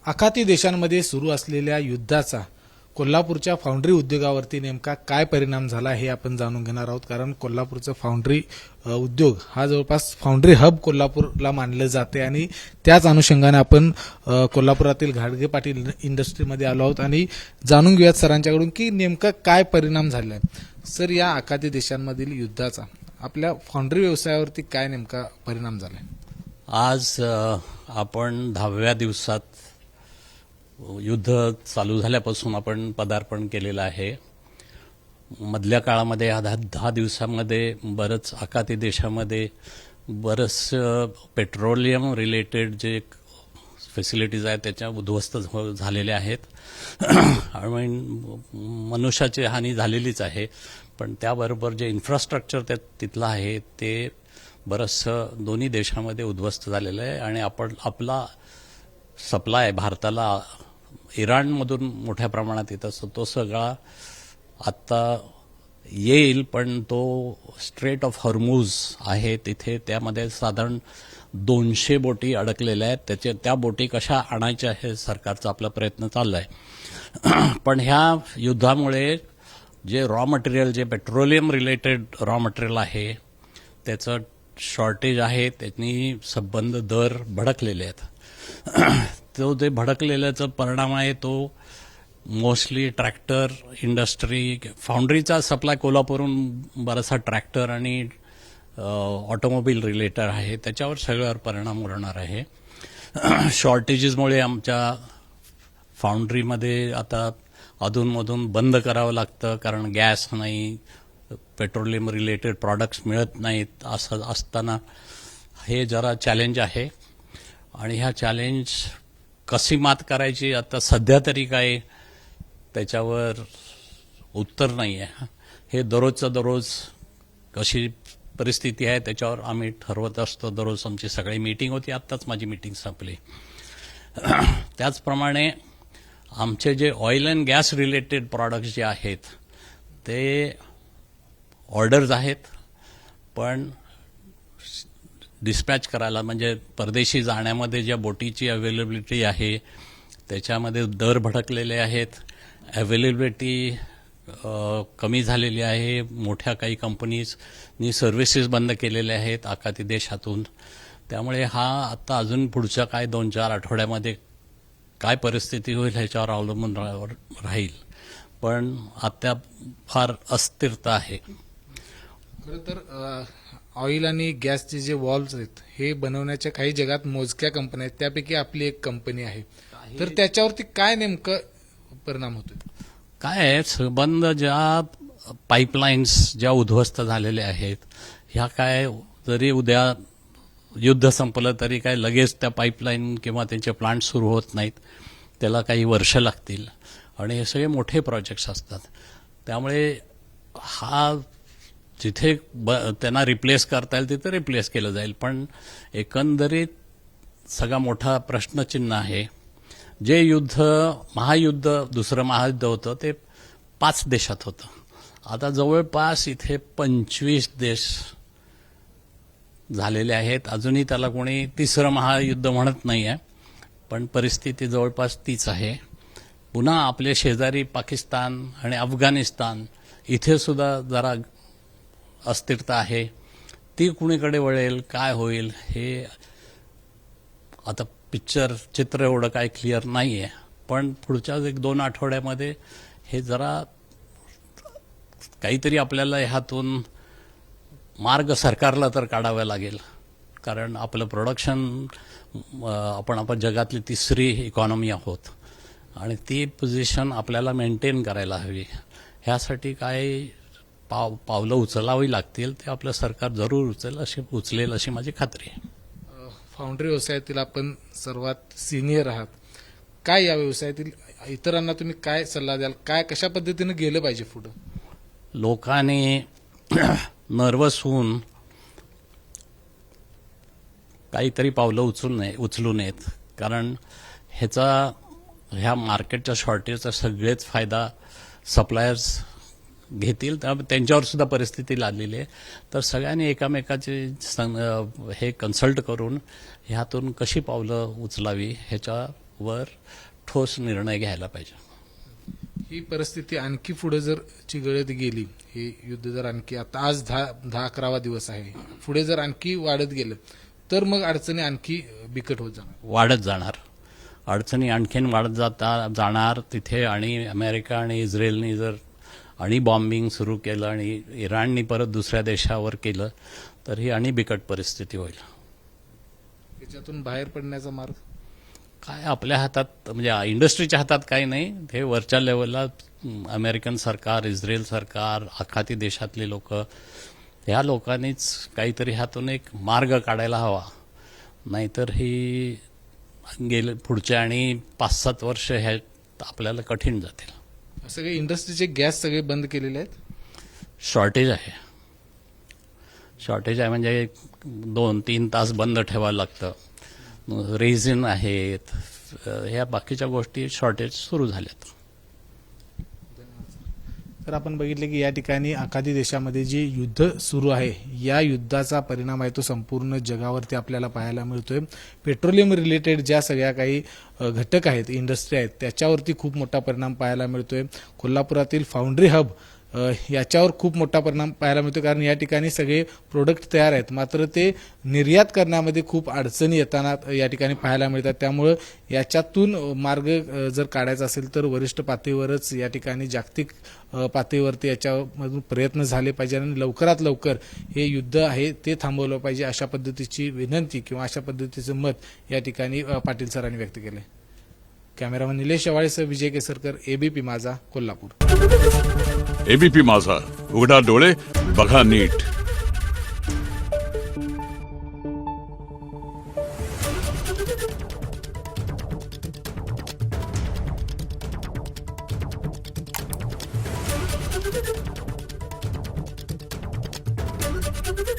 आखाती देशांमध्ये सुरू असलेल्या युद्धाचा कोल्हापूरच्या फाउंड्री उद्योगावरती नेमका काय परिणाम झाला हे आपण जाणून घेणार आहोत. कारण कोल्हापूरचं फाउंड्री उद्योग हा जवळपास फाउंड्री हब कोल्हापूरला मानलं जाते आणि त्याच अनुषंगाने आपण कोल्हापुरातील घाडगे पाटील इंडस्ट्रीमध्ये आलो आहोत आणि जाणून घेऊयात सरांच्याकडून की नेमका काय परिणाम झाला आहे. सर, या आखाती देशांमधील युद्धाचा आपल्या फाउंड्री व्यवसायावरती काय नेमका परिणाम झाला? आज आपण 10व्या दिवसात युद्ध चालू झाल्यापासून आपण पदार्पण केलेलं आहे. मधल्या काळामध्ये या 10 दिवसामध्ये बरंच आखाती देशामध्ये बरंच पेट्रोलियम रिलेटेड जे फॅसिलिटीज आहेत त्याच्या उद्ध्वस्त झालेल्या आहेत. आणि मनुष्याची हानी झालेलीच आहे, पण त्याबरोबर जे इन्फ्रास्ट्रक्चर तिथलं आहे ते बरंचसं दोन्ही देशामध्ये उद्ध्वस्त झालेलं आहे. आणि आपला सप्लाय भारताला इराणमधून मोठ्या प्रमाणात येत असतो तो सगळा आत्ता येईल, पण तो स्ट्रेट ऑफ हॉर्मुझ आहे तिथे त्यामध्ये साधारण 200 बोटी अडकलेल्या आहेत. त्या बोटी कशा आणायच्या हे सरकारचा आपला प्रयत्न चाललाय. पण ह्या युद्धामुळे जे रॉ मटेरियल जे पेट्रोलियम रिलेटेड रॉ मटेरियल आहे त्याचं शॉर्टेज आहे, त्यांनी संबंध दर भडकलेले आहेत. तो जे भडकलेल्याचा परिणाम आहे तो मोस्टली ट्रॅक्टर इंडस्ट्री, फाउंड्रीचा सप्लाय कोल्हापूरहून बराचसा ट्रॅक्टर आणि ऑटोमोबाईल रिलेटेड आहे, त्याच्यावर सगळ्यावर परिणाम होणार आहे. शॉर्टेजेसमुळे आमच्या फाउंड्रीमध्ये आता अधूनमधून बंद करावं लागतं, कारण गॅस नाही, पेट्रोलियम रिलेटेड प्रॉडक्ट्स मिळत नाहीत. असं असताना हे जरा चॅलेंज आहे. आणि ह्या चॅलेंज कशी मात करायची आता सध्या तरी काय त्याच्यावर उत्तर नाही आहे. हे दररोजचं दररोज कशी परिस्थिती आहे त्याच्यावर आम्ही ठरवत असतो. दररोज आमची सगळी मीटिंग होती, आत्ताच माझी मीटिंग संपली. त्याचप्रमाणे आमचे जे oil and gas related products जे आहेत ते ऑर्डर्स आहेत, पण डिस्पॅच करायला म्हणजे परदेशी जाण्यामध्ये ज्या बोटीची अवेलेबिलिटी आहे त्याच्यामध्ये दर भडकलेले आहेत. अवेलेबिलिटी कमी झालेली आहे. मोठ्या काही कंपनीजनी सर्व्हिसेस बंद केलेल्या आहेत आखाती देशातून. त्यामुळे हा आता अजून पुढच्या काय 2-4 आठवड्यामध्ये काय परिस्थिती होईल ह्याच्यावर अवलंबून राहील. पण आता फार अस्थिरता आहे. खरं तर ऑइल आणि गॅसचे जे वॉल्व्स आहेत हे बनवण्याच्या काही जगात मोजक्या कंपन्या आहेत, त्यापैकी आपली एक कंपनी आहे. तर त्याच्यावरती काय नेमकं परिणाम होतो? काय आहे, संबंध ज्या पाईपलाईन्स ज्या उद्ध्वस्त झालेल्या आहेत ह्या काय जरी उद्या युद्ध संपलं तरी काय लगेच त्या पाईपलाईन किंवा त्यांचे प्लांट सुरू होत नाहीत. त्याला काही वर्ष लागतील आणि हे सगळे मोठे प्रोजेक्ट्स असतात. त्यामुळे हा जिथे त्यांना रिप्लेस करता येईल तिथे रिप्लेस केलं जाईल. पण एकंदरीत सगळा मोठा प्रश्नचिन्ह आहे. जे युद्ध महायुद्ध दुसरं महायुद्ध होतं ते 5 देशात होतं. आता जवळपास इथे 25 देश झालेले आहेत. अजूनही त्याला कोणी तिसरं महायुद्ध म्हणत नाही आहे, पण परिस्थिती जवळपास तीच आहे. पुन्हा आपले शेजारी पाकिस्तान आणि अफगाणिस्तान इथे सुद्धा जरा अस्थिरता आहे. ती कुणीकडे वळेल, काय होईल हे आता चित्र एवढं काय क्लिअर नाही आहे. पण पुढच्या 1-2 आठवड्यामध्ये हे जरा काहीतरी आपल्याला ह्यातून मार्ग सरकारला तर काढावा लागेल. कारण आपलं प्रोडक्शन आपण जगातली 3री इकॉनॉमी आहोत आणि ती पोझिशन आपल्याला मेंटेन करायला हवी. ह्यासाठी काय पावलं उचलावी लागतील ते आपलं सरकार जरूर उचलेल अशी माझी खात्री आहे. फाउंड्री व्यवसायातील आपण सर्वात सिनियर आहात. काय या व्यवसायातील इतरांना तुम्ही काय सल्ला द्याल? काय कशा पद्धतीने गेलं पाहिजे पुढं? लोकांनी नर्वस होऊन काहीतरी पावलं उचलू नयेत. कारण ह्या मार्केटच्या शॉर्टेजचा सगळेच फायदा सप्लायर्स घेतील. त्यांच्यावर सुद्धा परिस्थिती लादलेली आहे. तर सगळ्यांनी एकामेकाचे हे कन्सल्ट करून ह्यातून कशी पावलं उचलावी ह्याच्या वर ठोस निर्णय घ्यायला पाहिजे. ही परिस्थिती आणखी पुढे जर चिघळत गेली, हे युद्ध जर आणखी आता आज 10-11वा दिवस आहे, पुढे जर आणखी वाढत गेलं तर मग अडचणी आणखी बिकट होत जाणार. वाढत जाणार, अडचणी आणखीन वाढत जाणार तिथे. आणि अमेरिका आणि इस्रायलनी जर आणि बॉम्बिंग सुरू केलं आणि इराणनी परत दुसऱ्या देशावर केलं तर ही आणि बिकट परिस्थिती होईल. त्याच्यातून बाहेर पडण्याचा मार्ग काय आपल्या हातात, म्हणजे इंडस्ट्रीच्या हातात काही नाही. हे वरच्या लेवलला अमेरिकन सरकार, इस्रायल सरकार, आखाती देशातले लोक, ह्या लोकांनीच काहीतरी ह्यातून एक मार्ग काढायला हवा. नाहीतर ही गेले पुढचे आणि 5-7 वर्ष ह्या आपल्याला कठीण जातील. सगळे इंडस्ट्रीचे गॅस सगळे बंद केलेले आहेत. शॉर्टेज आहे म्हणजे 2-3 तास बंद ठेवायला लागतं. रेझिन आहेत, ह्या बाकीच्या गोष्टी शॉर्टेज सुरू झाल्यात. तर आपण बघितले की या ठिकाणी आखाती देशामध्ये जे युद्ध सुरू आहे, या युद्धाचा परिणाम आहे तो संपूर्ण जगावरती आपल्याला पाहायला मिळतोय. पेट्रोलियम रिलेटेड ज्या सगळ्या काही घटक आहेत, इंडस्ट्री आहेत, त्याच्यावरती खूप मोठा परिणाम पाहायला मिळतोय. कोल्हापुरातील फाउंड्री हब याच्यावर खूप मोठा परिणाम पाहायला मिळतो, कारण या ठिकाणी सगळे प्रोडक्ट तयार आहेत, मात्र ते निर्यात करण्यामध्ये खूप अडचणी येताना या ठिकाणी पाहायला मिळतात. त्यामुळं याच्यातून मार्ग जर काढायचा असेल तर वरिष्ठ पातळीवरच या ठिकाणी जागतिक पातळीवरती याच्यामधून प्रयत्न झाले पाहिजे आणि लवकरात लवकर हे युद्ध आहे ते थांबवलं पाहिजे, अशा पद्धतीची विनंती किंवा अशा पद्धतीचं मत या ठिकाणी पाटील सरांनी व्यक्त केलं. कॅमेरामन निलेश शेवाळेसह विजय केसरकर, एबीपी माझा, कोल्हापूर. एबीपी माझा, उघडा डोळे बघा नीट.